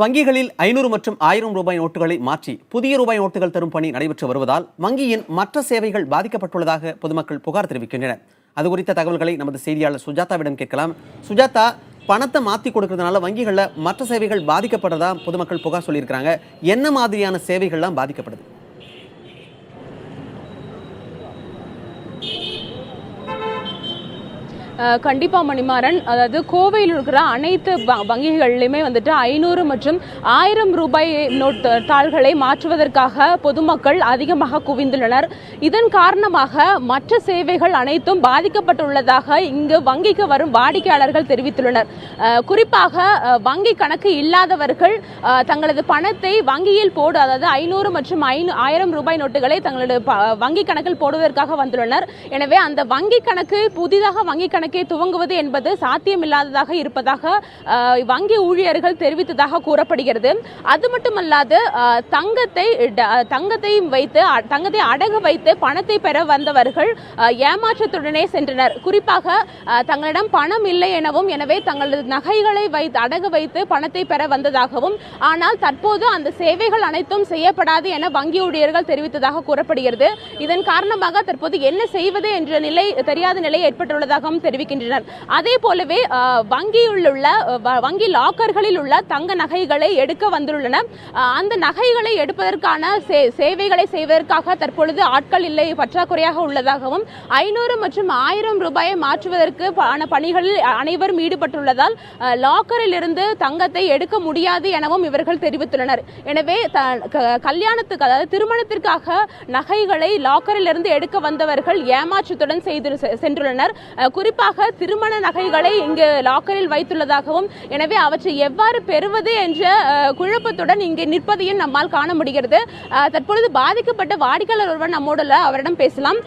வங்கிகளில் 500 மற்றும் 1000 ரூபாய் நோட்டுகளை மாற்றி புதிய ரூபாய் நோட்டுகள் தரும் பணி நடைபெற்று வருவதால் வங்கியின் மற்ற சேவைகள் பாதிக்கப்பட்டுள்ளதாக பொதுமக்கள் புகார் தெரிவிக்கின்றனர். அது குறித்த தகவல்களை நமது செய்தியாளர் சுஜாதாவிடம் கேட்கலாம். சுஜாதா, பணத்தை மாற்றி கொடுக்கறதுனால வங்கிகளில் மற்ற சேவைகள் பாதிக்கப்படுறதா பொதுமக்கள் புகார் சொல்லியிருக்கிறாங்க. என்ன மாதிரியான சேவைகள்லாம் பாதிக்கப்படுது? கண்டிப்பா மணிமாறன், அதாவது கோவையில் இருக்கிற அனைத்து வங்கிகள்லையுமே வந்துட்டு 500 மற்றும் 1000 ரூபாய் நோட் தாள்களை மாற்றுவதற்காக பொதுமக்கள் அதிகமாக குவிந்துள்ளனர். இதன் காரணமாக மற்ற சேவைகள் அனைத்தும் பாதிக்கப்பட்டுள்ளதாக இங்கு வங்கிக்கு வரும் வாடிக்கையாளர்கள் தெரிவித்துள்ளனர். குறிப்பாக வங்கி கணக்கு இல்லாதவர்கள் தங்களது பணத்தை வங்கியில் அதாவது 500 மற்றும் 1000 ரூபாய் நோட்டுகளை தங்களது வங்கி கணக்கில் போடுவதற்காக வந்துள்ளனர். எனவே அந்த வங்கி கணக்கு புதிதாக வங்கி கணக்கை துவங்குவது என்பது சாத்தியமில்லாததாக இருப்பதாக வங்கி ஊழியர்கள் தெரிவித்ததாக கூறப்படுகிறது. அது மட்டுமல்லாது தங்கத்தை அடகு வைத்து பணத்தை பெற வந்தவர்கள் ஏமாற்றத்துடனே சென்றனர். குறிப்பாக தங்களிடம் பணம் இல்லை எனவும், எனவே தங்களது நகைகளை அடகு வைத்து பணத்தை பெற வந்ததாகவும், ஆனால் தற்போது அந்த சேவைகள் அனைத்தும் செய்யப்படாது என வங்கி ஊழியர்கள் தெரிவித்ததாக கூறப்படுகிறது. இதன் காரணமாக தற்போது என்ன செய்வது என்ற தெரியாத நிலை ஏற்பட்டுள்ளதாகவும் தெரிவிக்கின்றனர். அதே போலவே வங்கி லாக்கர்களில் உள்ள தங்க நகைகளை எடுக்க வந்துள்ளனர். அந்த நகைகளை எடுப்பதற்கான சேவைகளை செய்வதற்காக தற்பொழுது ஆட்கள் இல்லை, பற்றாக்குறையாக உள்ளதாகவும், 500 மற்றும் 1000 ரூபாயை மாற்றுவதற்கு பணிகளில் அனைவரும் ஈடுபட்டுள்ளதால் லாக்கரில் இருந்து தங்கத்தை எடுக்க முடியாது எனவும் இவர்கள் தெரிவித்துள்ளனர். எனவே கல்யாணத்துக்கு, அதாவது திருமணத்திற்காக நகைகளை லாக்கரில் இருந்து எடுக்க வந்தவர்கள் ஏமாற்றத்துடன் சென்றுள்ளனர். குறிப்பாக திருமண நகைகளை இங்கு லாக்கரில் வைத்துள்ளதாகவும், எனவே அவற்றை எவ்வாறு பெறுவது என்ற குழப்பத்துடன் இங்கு நிற்பதையும் நம்மால் காண முடிகிறது. தற்பொழுது பாதிக்கப்பட்ட வாடிக்கையாளர் ஒருவர் நம்மோடு அவரிடம் பேசலாம்.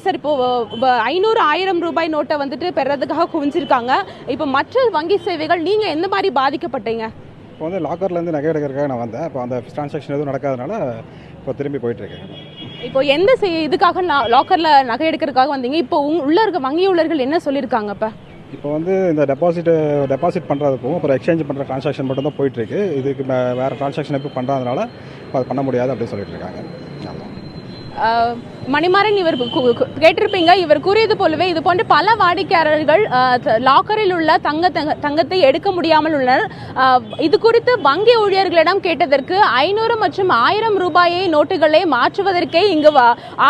சார், இப்போ 500 1000 ரூபாய் நோட்டை வந்துட்டு பெறதுக்காக குவிஞ்சிருக்காங்க. இப்போ மற்ற வங்கி சேவைகள் நீங்க எந்த மாதிரி பாதிக்கப்பட்டீங்க? இப்போ வந்து லாக்கர்லேருந்து நகை எடுக்கிறதுக்காக நான் வந்தேன். இப்போ அந்த டிரான்சாக்ஷன் எதுவும் நடக்காதனால இப்போ திரும்பி போயிட்டுருக்கேன். இப்போ எந்த இதுக்காக லாக்கரில் நகை எடுக்கிறதுக்காக வந்தீங்க? இப்போ உள்ள இருக்க வங்கி ஊழியர்கள் என்ன சொல்லியிருக்காங்க? இப்போ வந்து இந்த டெபாசிட் பண்ணுறதுக்கும் அப்புறம் எக்ஸ்சேஞ்ச் பண்ணுற டிரான்சாக்ஷன் மட்டும் தான் போயிட்டுருக்கு. இதுக்கு வேறு டிரான்சாக்ஷன் எப்போ பண்ணுறதுனால அது பண்ண முடியாது அப்படின்னு சொல்லிட்டு இருக்காங்க. மணிமாறன், இவர் கேட்டிருப்பீங்க, இவர் கூறியது போலவே இது போன்ற பல வாடிக்கையாளர்கள் லாக்கரில் உள்ள தங்கத்தை எடுக்க முடியாமல் உள்ளனர். இது குறித்து வங்கி ஊழியர்களிடம் கேட்டதற்கு 500 மற்றும் 1000 ரூபாயை நோட்டுகளை மாற்றுவதற்கே இங்கு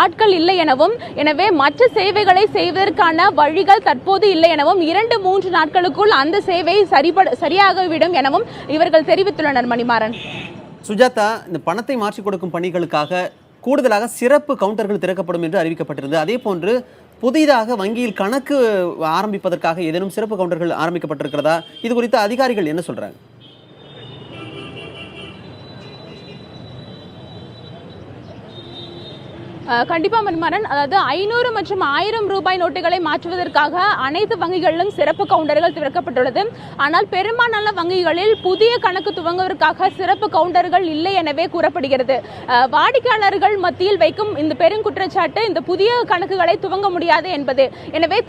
ஆட்கள் இல்லை எனவும், எனவே மற்ற சேவைகளை செய்வதற்கான வழிகள் தற்போது இல்லை எனவும், 2-3 நாட்களுக்குள் அந்த சேவை சரியாகிவிடும் எனவும் இவர்கள் தெரிவித்துள்ளனர். மணிமாறன். சுஜாதா, இந்த பணத்தை மாற்றி கொடுக்கும் பணிகளுக்காக கூடுதலாக சிறப்பு கவுண்டர்கள் திறக்கப்படும் என்று அறிவிக்கப்பட்டிருந்தது. அதே போன்று புதிதாக வங்கியில் கணக்கு ஆரம்பிப்பதற்காக ஏதேனும் சிறப்பு கவுண்டர்கள் ஆரம்பிக்கப்பட்டிருக்கிறதா? இது குறித்து அதிகாரிகள் என்ன சொல்றாங்க? கண்டிப்பா மணிமாறன், அதாவது 500 மற்றும் 1000 ரூபாய் நோட்டுகளை மாற்றுவதற்காக அனைத்து வங்கிகளிலும் சிறப்பு கவுண்டர்கள் திறக்கப்பட்டுள்ளது. ஆனால் பெரும்பாலான வங்கிகளில் புதிய கணக்கு துவங்குவதற்காக சிறப்பு கவுண்டர்கள் இல்லை எனவே கூறப்படுகிறது. வாடிக்கையாளர்கள் மத்தியில் வைக்கும் இந்த பெருங்குற்றச்சாட்டு இந்த புதிய கணக்குகளை துவங்க முடியாது என்பது. எனவே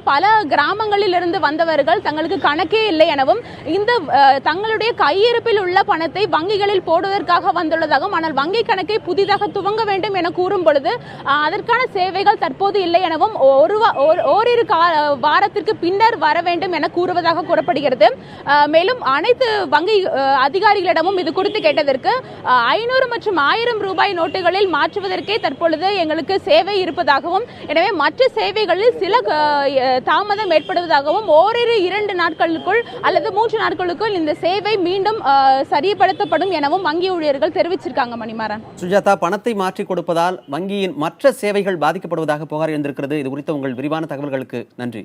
பல கிராமங்களில் இருந்து வந்தவர்கள் தங்களுக்கு கணக்கே இல்லை எனவும், இந்த தங்களுடைய கையிருப்பில் உள்ள பணத்தை வங்கிகளில் போடுவதற்காக வந்துள்ளதாகவும், ஆனால் வங்கி கணக்கை புதிதாக துவங்க வேண்டும் என கூறும் பொழுது அதற்கான சேவைகள் தற்போது இல்லை எனவும், ஓரிரு வாரத்திற்கு பின்னர் வர வேண்டும் என கூறுவதாக கூறப்படுகிறது. மேலும் அனைத்து வங்கி அதிகாரிகளிடமும் இது குறித்து கேட்டதற்கு 500 மற்றும் 1000 ரூபாய் நோட்டுகளில் மாற்றுவதற்கே தற்பொழுது எங்களுக்கு சேவை இருப்பதாகவும், எனவே மற்ற சேவைகளில் சில தாமதம் ஏற்படுவதாகவும், ஓரிரு 2 நாட்களுக்குள் அல்லது 3 நாட்களுக்குள் இந்த சேவை மீண்டும் சரிப்படுத்தப்படும் எனவும் வங்கி ஊழியர்கள் தெரிவிச்சிருக்காங்க. மணிமாறன். சுஜாதா, பணத்தை மாற்றி கொடுப்பதால் வங்கியின் மற்ற சேவைகள் பாதிக்கப்படுவதாக புகார் எழுந்திருக்கிறது. இது குறித்த உங்கள் விரிவான தகவல்களுக்கு நன்றி.